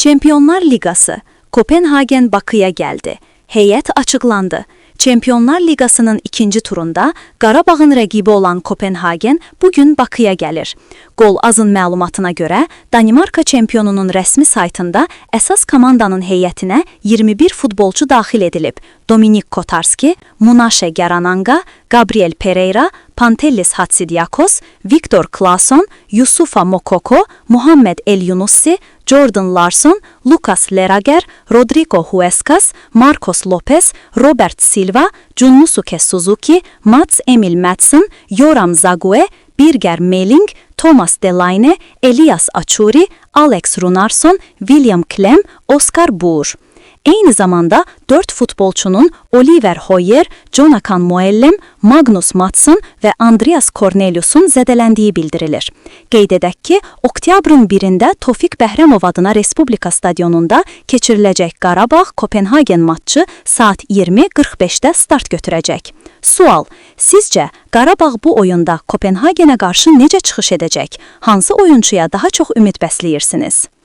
Çempionlar Ligası, Kopenhagen Bakıya geldi. Heyət açıqlandı. Çempionlar Ligasının ikinci turunda Qarabağın rəqibi olan Kopenhagen bugün Bakıya gəlir. Gol Azın məlumatına görə Danimarka çempionunun rəsmi saytında əsas komandanın heyətinə 21 futbolçu daxil edilib. Dominik Kotarski, Munaşe Garananga, Gabriel Pereira, Pantelis Hatsidiakos, Viktor Claesson, Yusufa Mokoko, Muhammed El Yunussi, Jordan Larson, Lucas Lerager, Rodrigo Huescas, Marcos Lopez, Robert Silva, Junmusuke Suzuki, Mats Emil Madsen, Yoram Zague, Birger Meling, Thomas Delaney, Elias Achuri, Alex Runarsson, William Klem, Oscar Buur. Eyni zamanda 4 futbolçunun Oliver Hoyer, Jonathan Moellem, Magnus Madsen və Andreas Cornelius'un zədələndiyi bildirilir. Qeyd edək ki, oktyabrın 1-də Tofiq Bəhrəmov adına Respublika stadionunda keçiriləcək Qarabağ-Kopenhagen matçı saat 20:45-də start götürəcək. Sual: sizcə Qarabağ bu oyunda Kopenhagenə qarşı necə çıxış edəcək? Hansı oyunçuya daha çox ümid bəsləyirsiniz?